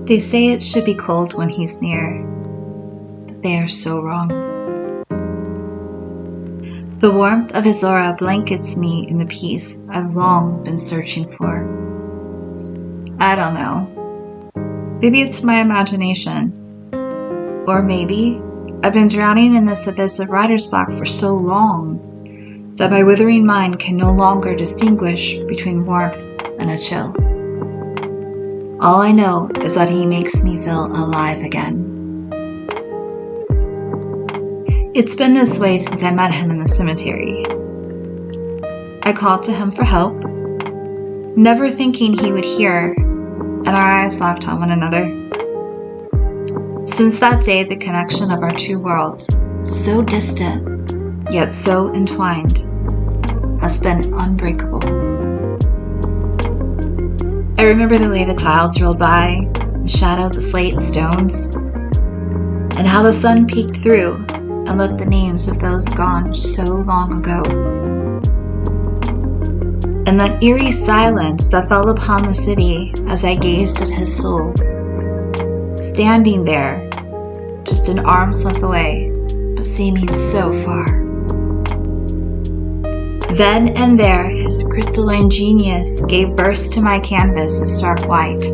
They say it should be cold when he's near, but they are so wrong. The warmth of his aura blankets me in the peace I've long been searching for. I don't know. Maybe it's my imagination. Or maybe I've been drowning in this abyss of writer's block for so long that my withering mind can no longer distinguish between warmth and a chill. All I know is that he makes me feel alive again. It's been this way since I met him in the cemetery. I called to him for help, never thinking he would hear, and our eyes locked on one another. Since that day, the connection of our two worlds, so distant, yet so entwined, has been unbreakable. I remember the way the clouds rolled by and shadowed the slate and stones, and how the sun peeked through and lit the names of those gone so long ago. And that eerie silence that fell upon the city as I gazed at his soul, standing there, just an arm's length away, but seeming so far. Then and there, his crystalline genius gave verse to my canvas of stark white,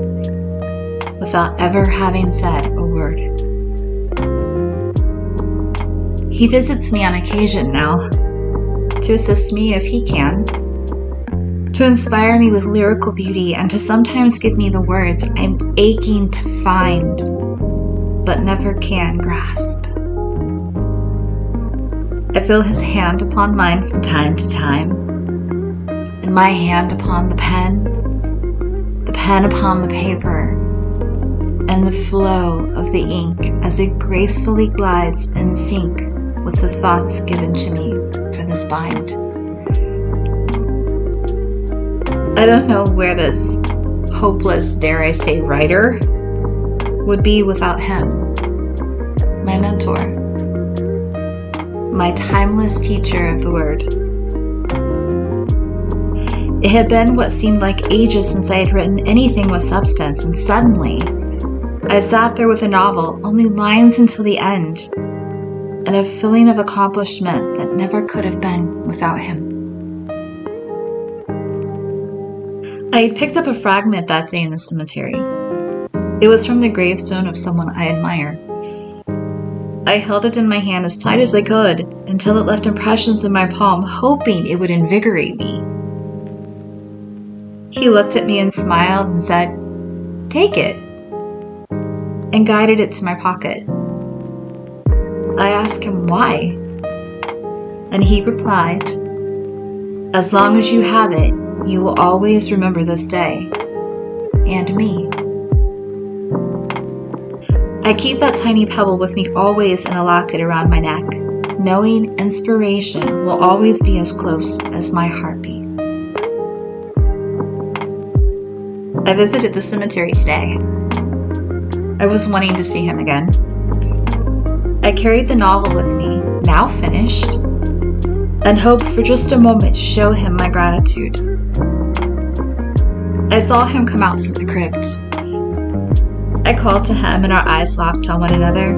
without ever having said a word. He visits me on occasion now, to assist me if he can, to inspire me with lyrical beauty, and to sometimes give me the words I'm aching to find, but never can grasp. I feel his hand upon mine from time to time, and my hand upon the pen upon the paper, and the flow of the ink as it gracefully glides in sync with the thoughts given to me for this bind. I don't know where this hopeless, dare I say, writer would be without him, my mentor, my timeless teacher of the word. It had been what seemed like ages since I had written anything with substance, and suddenly I sat there with a novel, only lines until the end, and a feeling of accomplishment that never could have been without him. I had picked up a fragment that day in the cemetery. It was from the gravestone of someone I admire. I held it in my hand as tight as I could until it left impressions in my palm, hoping it would invigorate me. He looked at me and smiled and said, "Take it," and guided it to my pocket. I asked him why, and he replied, "As long as you have it, you will always remember this day, and me." I keep that tiny pebble with me always in a locket around my neck, knowing inspiration will always be as close as my heartbeat. I visited the cemetery today. I was wanting to see him again. I carried the novel with me, now finished, and hoped for just a moment to show him my gratitude. I saw him come out from the crypt. I called to him and our eyes locked on one another.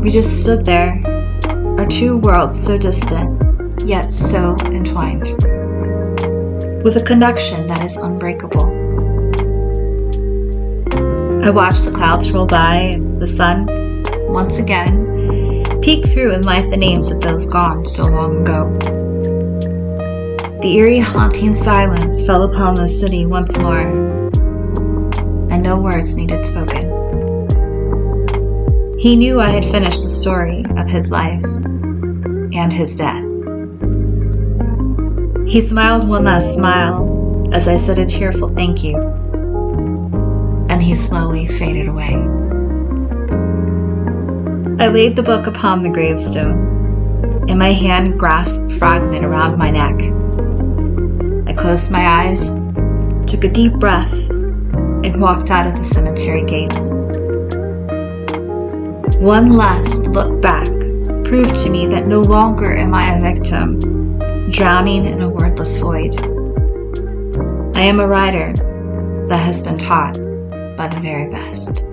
We just stood there, our two worlds so distant, yet so entwined, with a connection that is unbreakable. I watched the clouds roll by and the sun, once again, peek through and light the names of those gone so long ago. The eerie, haunting silence fell upon the city once more, and no words needed spoken. He knew I had finished the story of his life and his death. He smiled one last smile as I said a tearful thank you, and he slowly faded away. I laid the book upon the gravestone, and my hand grasped the fragment around my neck. I closed my eyes, took a deep breath, and walked out of the cemetery gates. One last look back proved to me that no longer am I a victim, drowning in a wordless void. I am a writer that has been taught by the very best.